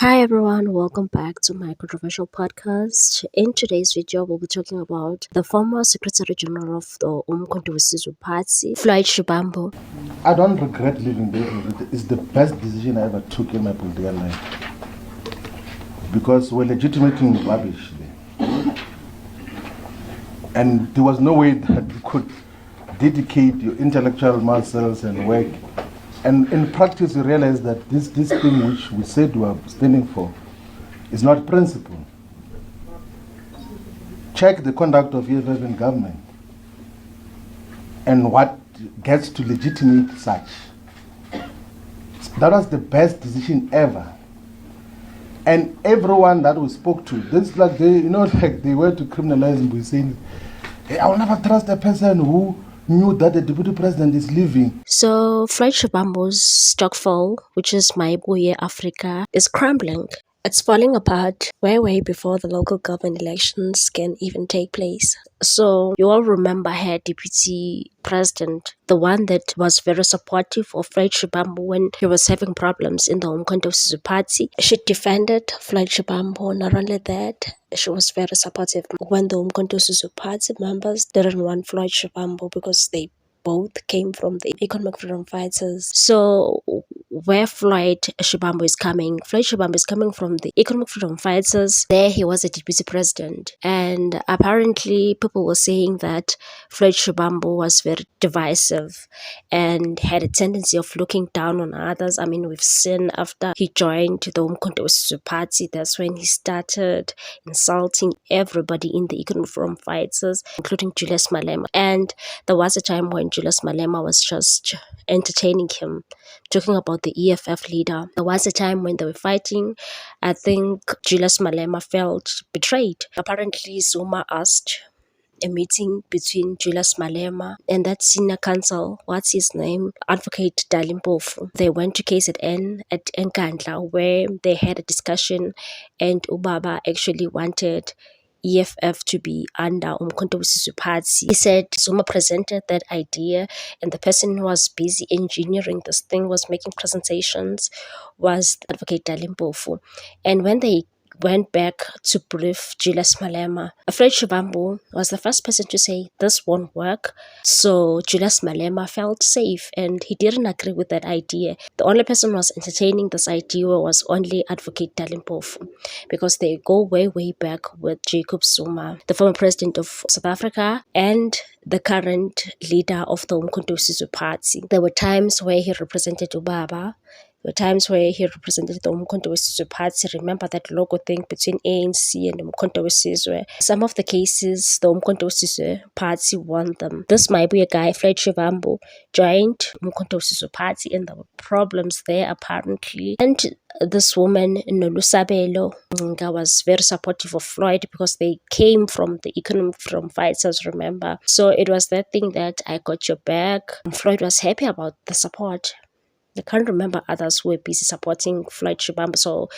Hi everyone, welcome back to my controversial podcast. In today's video, we'll be talking about the former Secretary General of the Umkhonto weSizwe Party, Floyd Shivambu. I don't regret living there. It's the best decision I ever took in my political life because we're legitimating rubbish there. And there was no way that you could dedicate your intellectual muscles and work. And in practice, you realize that this thing which we said we are standing for is not principle. Check the conduct of EFF in government and what gets to legitimate such. That was the best decision ever. And everyone that we spoke to, this like they were to criminalize him by saying, hey, I will never trust a person who knew that the deputy president is leaving. So Floyd Shivambu's stockfall, which is Mayibuye Africa, is crumbling. It's falling apart way before the local government elections can even take place. So you all remember her deputy president, the one that was very supportive of Floyd Shivambu when he was having problems in the Umkhonto weSizwe Party. She defended Floyd Shivambu. Not only that, she was very supportive when the Umkhonto weSizwe Party members didn't want Floyd Shivambu because they both came from the economic freedom fighters. So where Floyd Shivambu is coming from the economic freedom fighters. There he was a deputy president, and apparently people were saying that Floyd Shivambu was very divisive and had a tendency of looking down on others. I mean, we've seen after he joined the Umkhonto weSizwe Party, that's when he started insulting everybody in the economic freedom fighters, including Julius Malema. And there was a time when Julius Malema was just entertaining him, talking about the EFF leader. There was a time when they were fighting. I think Julius Malema felt betrayed. Apparently, Zuma asked a meeting between Julius Malema and that senior counsel, what's his name, Advocate Dalimpofu. They went to KZN at Nkandla where they had a discussion, and Ubaba actually wanted EFF to be under Umkhonto weSizwe Party. He said Zuma presented that idea, and the person who was busy engineering this thing, was making presentations, was Advocate Dalimpofu. And when they went back to brief Julius Malema, Floyd Shivambu was the first person to say this won't work. So Julius Malema felt safe and he didn't agree with that idea. The only person who was entertaining this idea was only Advocate Dalimpofu, because they go way back with Jacob Zuma, the former president of South Africa and the current leader of the Umkhonto weSizwe Party. There were times where he represented Ubaba. There were times where he represented the Umkhonto weSizwe Party. Remember that logo thing between ANC and Umkhonto weSizwe. Some of the cases, the Umkhonto weSizwe Party won them. This might be a guy, Floyd Shivambu, joined Umkhonto weSizwe Party, and there were problems there apparently. And this woman, Nolusabelo Ncinga, was very supportive of Floyd because they came from the economic freedom fighters, remember. So it was that thing that I got your back. Floyd was happy about the support. I can't remember others who were busy supporting Floyd Shivambu. So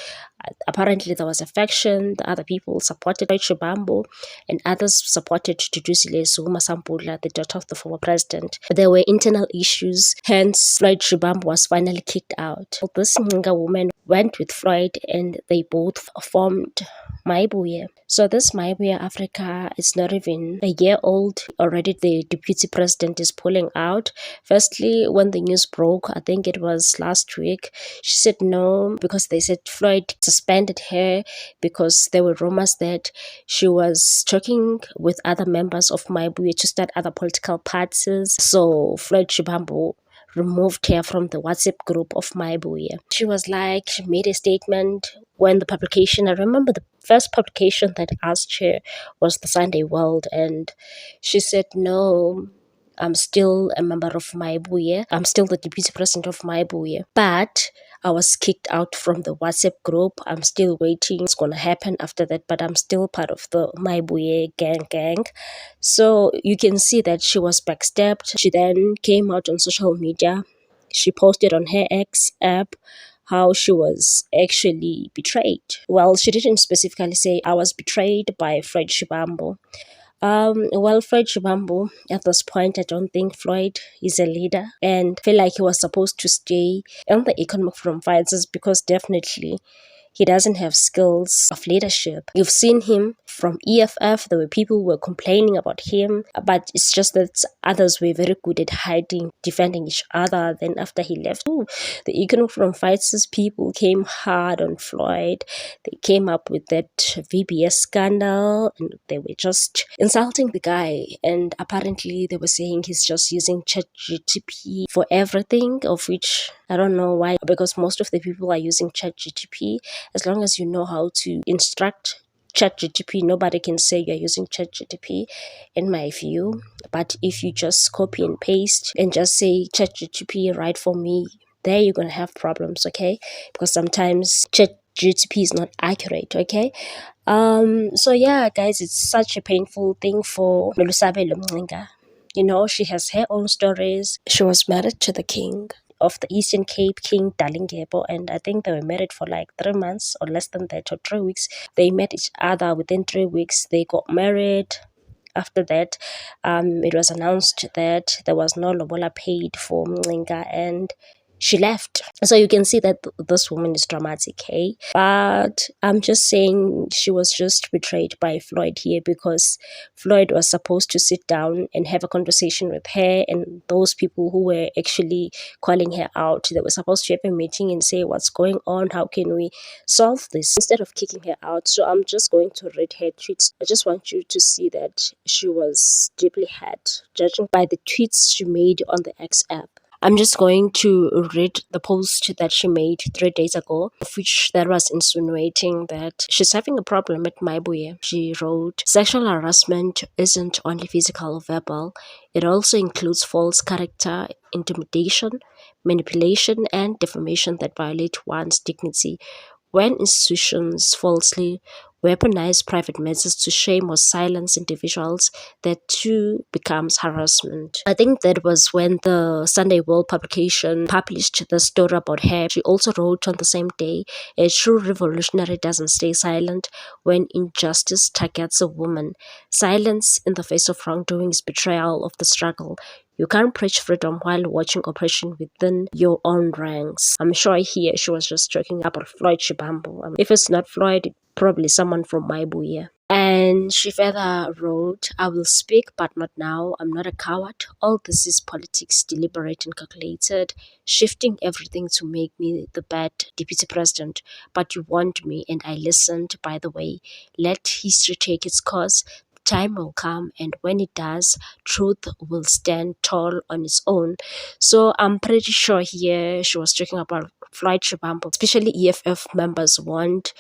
apparently there was a faction, the other people supported Floyd Shivambu, and others supported Duduzile Zuma Sambula, the daughter of the former president. There were internal issues, hence Floyd Shivambu was finally kicked out. This Ncinga woman went with Floyd and they both formed Mayibuye. So this Mayibuye Africa is not even a year old. Already the deputy president is pulling out. Firstly, when the news broke, I think it was last week, she said no, because they said Floyd suspended her because there were rumors that she was talking with other members of Mayibuye to start other political parties. So Floyd Shivambu removed her from the WhatsApp group of Mayibuye. She made a statement when the publication, I remember the first publication that asked her was the Sunday World, and she said, no, I'm still a member of Mayibuye. I'm still the deputy president of Mayibuye. But I was kicked out from the WhatsApp group. I'm still waiting. What's going to happen after that? But I'm still part of the Mayibuye gang. So you can see that she was backstabbed. She then came out on social media. She posted on her X app how she was actually betrayed. Well, she didn't specifically say I was betrayed by Floyd Shivambu. Floyd Shivambu, at this point, I don't think Floyd is a leader, and feel like he was supposed to stay in the economic freedom fighters because definitely He doesn't have skills of leadership. You've seen him from EFF. There were people who were complaining about him, but it's just that others were very good at hiding, defending each other. Then after he left, the Economic Freedom Fighters people came hard on Floyd. They came up with that VBS scandal, and they were just insulting the guy. And apparently they were saying he's just using ChatGPT for everything, of which I don't know why, because most of the people are using ChatGPT. As long as you know how to instruct ChatGPT, nobody can say you're using ChatGPT, in my view. But if you just copy and paste and just say ChatGPT, write for me, there you're gonna have problems, okay? Because sometimes ChatGPT is not accurate, okay? So yeah, guys, it's such a painful thing for Melusabelo Mcinga. You know, she has her own stories. She was married to the king of the Eastern Cape, King Dalindyebo, and I think they were married for like 3 months or less than that, or 3 weeks. They met each other within 3 weeks. They got married. After that, it was announced that there was no lobola paid for Mcinga, and she left. So you can see that this woman is dramatic, hey? But I'm just saying she was just betrayed by Floyd here, because Floyd was supposed to sit down and have a conversation with her and those people who were actually calling her out. They were supposed to have a meeting and say what's going on, how can we solve this, instead of kicking her out. So I'm just going to read her tweets. I just want you to see that she was deeply hurt, judging by the tweets she made on the X app. I'm just going to read the post that she made 3 days ago, of which that was insinuating that she's having a problem at Maibuye. She wrote, "Sexual harassment isn't only physical or verbal, it also includes false character, intimidation, manipulation, and defamation that violate one's dignity. When institutions falsely weaponize private matters to shame or silence individuals, that too becomes harassment." I think that was when the Sunday World publication published the story about her. She also wrote on the same day, "A true revolutionary doesn't stay silent when injustice targets a woman. Silence in the face of wrongdoing is betrayal of the struggle. You can't preach freedom while watching oppression within your own ranks." I'm sure here she was just talking about Floyd Shibambo. If it's not Floyd, probably someone from Maibuye. And she further wrote, "I will speak, but not now. I'm not a coward. All this is politics, deliberate and calculated, shifting everything to make me the bad deputy president. But you warned me, and I listened, by the way. Let history take its course. Time will come, and when it does, truth will stand tall on its own." So I'm pretty sure here she was talking about Floyd Shibambo. Especially EFF members want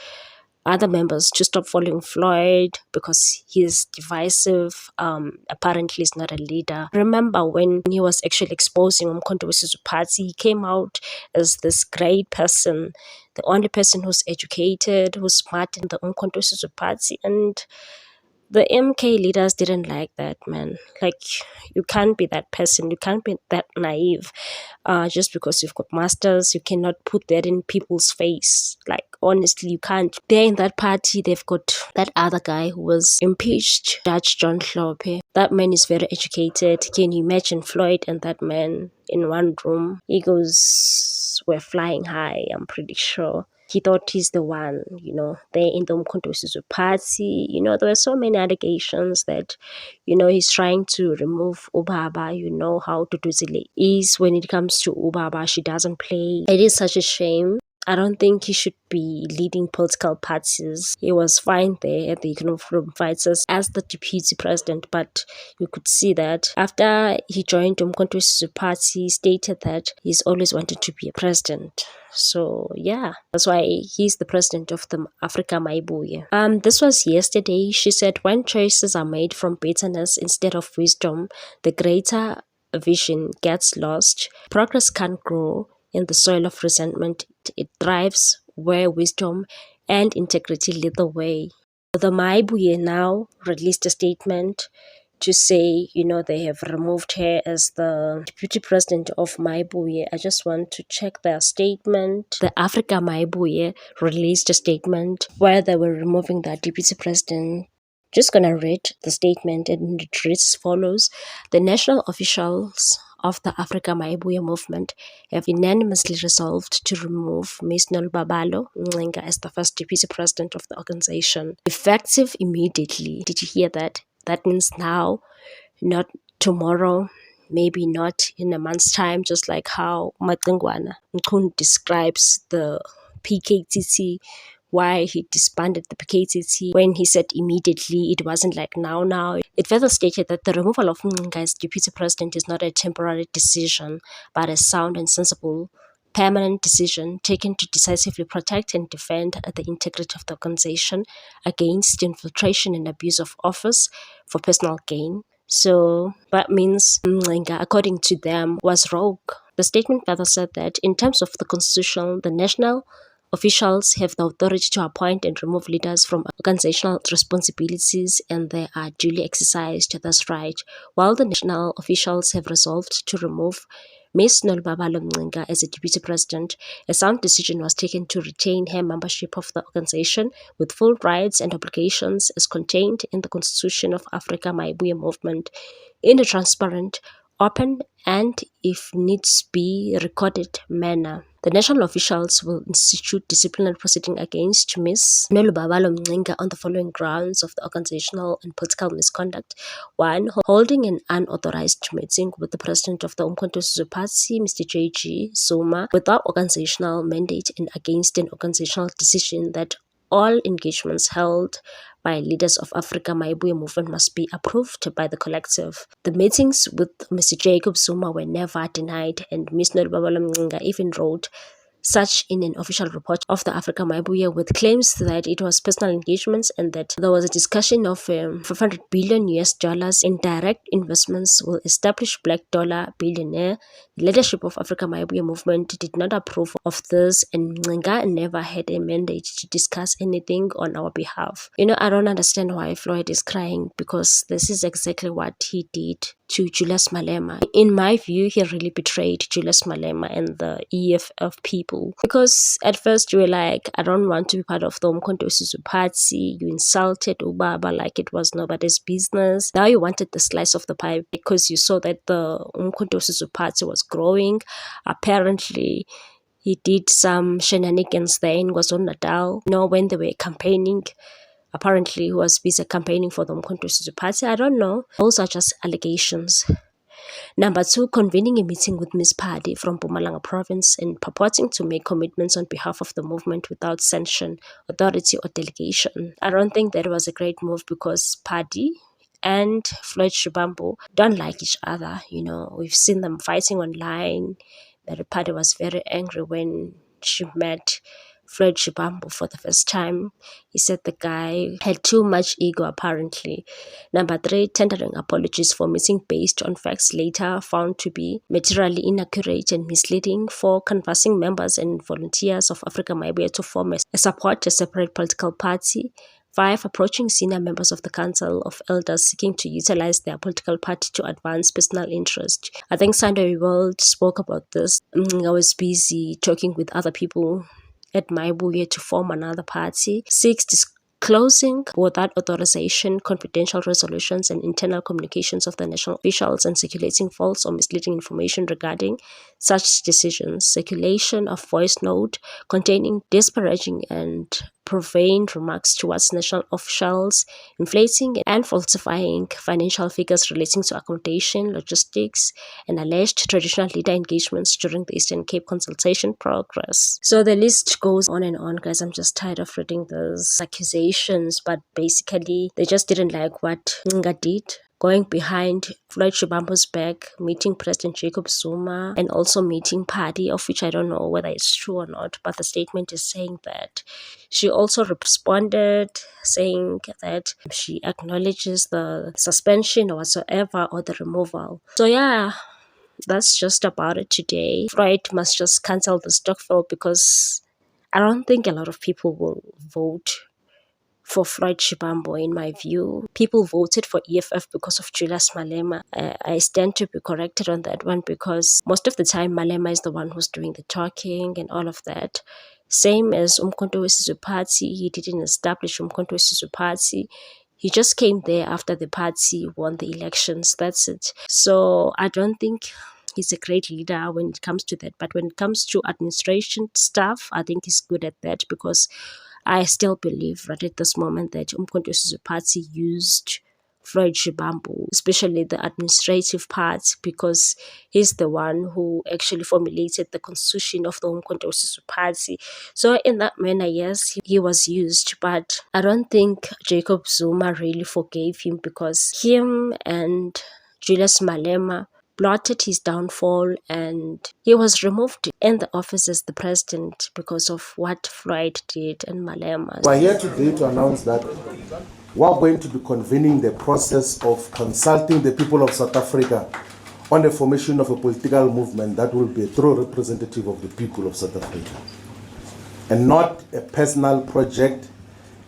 other members to stop following Floyd because he's divisive. Apparently he's not a leader. Remember when he was actually exposing Umkhonto weSizwe Party, he came out as this great person, the only person who's educated, who's smart in the Umkhonto weSizwe Party, and the MK leaders didn't like that, man. Like, you can't be that person. You can't be that naive. Just because you've got masters, you cannot put that in people's face. Like, honestly, you can't. They're in that party. They've got that other guy who was impeached, Judge John Hlophe. That man is very educated. Can you imagine Floyd and that man in one room? Egos were flying high, I'm pretty sure. He thought he's the one, they're in the Umkhonto weSizwe Party. There were so many allegations that, he's trying to remove Ubaba. You know how Duduzile is when it comes to Ubaba. She doesn't play. It is such a shame. I don't think he should be leading political parties. He was fine there at the Economic Freedom Fighters as the deputy president, but you could see that after he joined Umkhonto weSizwe Party, he stated that he's always wanted to be a president. So yeah, that's why he's the president of the Africa Maibuye. This was yesterday. She said, "When choices are made from bitterness instead of wisdom, the greater vision gets lost. Progress can't grow in the soil of resentment. It thrives where wisdom and integrity lead the way." The Maibuye now released a statement to say, they have removed her as the deputy president of Maibuye. I just want to check their statement. The Africa Maibuye released a statement where they were removing their deputy president. Just gonna read the statement, and it reads as follows. "The national officials of the Africa Maibuya movement have unanimously resolved to remove Ms. Nolubabalo Mngxenga as the first deputy president of the organization, effective immediately. Did you hear that? That means now, not tomorrow, maybe not in a month's time, just like how Matengwana Mkhun describes the PKTT, why he disbanded the PKTT. When he said immediately, it wasn't like now. It further stated that the removal of Mngxenga as deputy president is not a temporary decision, but a sound and sensible permanent decision taken to decisively protect and defend the integrity of the organization against infiltration and abuse of office for personal gain. So that means Mngxenga, according to them, was rogue. The statement further said that in terms of the constitution, the national officials have the authority to appoint and remove leaders from organizational responsibilities, and they are duly exercised. That's right. While the national officials have resolved to remove Ms. Nolubabalo Mngxenga as a deputy president, a sound decision was taken to retain her membership of the organization with full rights and obligations as contained in the Constitution of Africa Maibuya movement in a transparent, open, and, if needs be, recorded manner. The national officials will institute disciplinary proceeding against Ms. Nolubabalo Mngxenga on the following grounds of the organizational and political misconduct. 1. Holding an unauthorized meeting with the president of the Umkhonto weSizwe Party, Mr. J.G. Zuma, without organizational mandate and against an organizational decision that all engagements held by leaders of Africa Maibuya movement must be approved by the collective. The meetings with Mr. Jacob Zuma were never denied, and Ms. Nolubabalo Mngxenga even wrote such in an official report of the Africa Maibuya, with claims that it was personal engagements and that there was a discussion of $500 billion in direct investments will establish black dollar billionaire. The leadership of Africa Maibuya movement did not approve of this, and Mngxenga never had a mandate to discuss anything on our behalf. I don't understand why Floyd is crying, because this is exactly what he did to Julius Malema. In my view, he really betrayed Julius Malema and the EFF people. Because at first you were like, I don't want to be part of the Umkhonto weSizwe Party. You insulted Ubaba like it was nobody's business. Now you wanted the slice of the pie because you saw that the Umkhonto weSizwe Party was growing. Apparently, he did some shenanigans there in KwaZulu-Natal. When they were campaigning, apparently he was busy campaigning for the Umkhonto weSizwe Party. I don't know. Those are just allegations. Number 2, convening a meeting with Ms. Phadi from Mpumalanga province and purporting to make commitments on behalf of the movement without sanction, authority, or delegation. I don't think that was a great move, because Phadi and Floyd Shivambu don't like each other. We've seen them fighting online. Mary Phadi was very angry when she met Floyd Shivambu for the first time. He said the guy had too much ego, apparently. Number 3, tendering apologies for meeting based on facts later found to be materially inaccurate and misleading. 4, canvassing members and volunteers of Africa Maibuya to form a separate political party. 5, approaching senior members of the Council of Elders seeking to utilize their political party to advance personal interest. I think Sunday World spoke about this. I was busy talking with other people at Maibuya to form another party. 6, disclosing without authorization confidential resolutions and internal communications of the national officials and circulating false or misleading information regarding such decisions. Circulation of voice note containing disparaging and profane remarks towards national officials, inflating and falsifying financial figures relating to accommodation, logistics, and alleged traditional leader engagements during the Eastern Cape consultation progress. So the list goes on and on, guys. I'm just tired of reading those accusations, but basically they just didn't like what Mngxenga did, going behind Floyd Shivambu's back, meeting President Jacob Zuma, and also meeting Phadi, of which I don't know whether it's true or not, but the statement is saying that. She also responded saying that she acknowledges the suspension or whatsoever, or the removal. So yeah, that's just about it today. Floyd must just cancel the Stokvel, because I don't think a lot of people will vote for Floyd Shivambu, in my view. People voted for EFF because of Julius Malema. I stand to be corrected on that one, because most of the time Malema is the one who's doing the talking and all of that. Same as Umkhonto weSizwe Party. He didn't establish Umkhonto weSizwe Party. He just came there after the party won the elections. That's it. So I don't think He's a great leader when it comes to that. But when it comes to administration stuff, I think he's good at that, because I still believe right at this moment that Umkhonto Sizwe Party used Floyd Shivambu, especially the administrative part, because he's the one who actually formulated the constitution of the Umkhonto Sizwe Party. So in that manner, yes, he was used, but I don't think Jacob Zuma really forgave him, because him and Julius Malema plotted his downfall, and he was removed in the office as the president because of what Floyd did and Malema. We're here today to announce that we're going to be convening the process of consulting the people of South Africa on the formation of a political movement that will be a true representative of the people of South Africa, and not a personal project,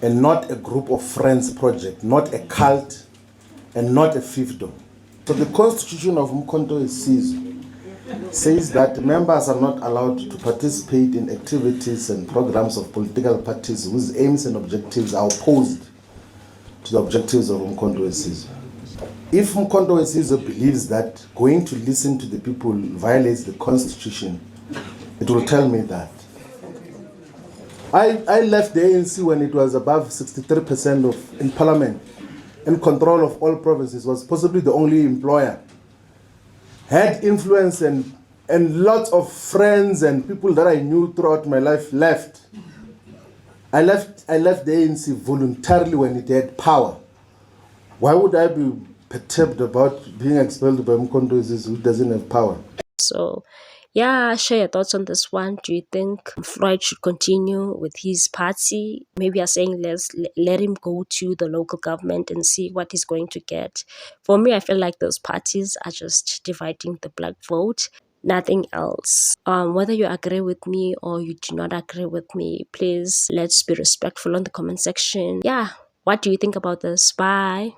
and not a group of friends project, not a cult, and not a fiefdom. So the constitution of Umkhonto Sizwe says that members are not allowed to participate in activities and programs of political parties whose aims and objectives are opposed to the objectives of Umkhonto Sizwe. If Umkhonto Sizwe believes that going to listen to the people violates the constitution, it will tell me that. I left the ANC when it was above 63% in parliament, in control of all provinces, was possibly the only employer, had influence, and lots of friends and people that I knew throughout my life left. I left the ANC voluntarily when it had power. Why would I be perturbed about being expelled by Umkhonto Sizwe who doesn't have power? So, yeah, share your thoughts on this one. Do you think Floyd should continue with his party? Maybe you're saying let him go to the local government and see what he's going to get. For me, I feel like those parties are just dividing the black vote, nothing else. Whether you agree with me or you do not agree with me, please let's be respectful on the comment section. Yeah, what do you think about this? Bye.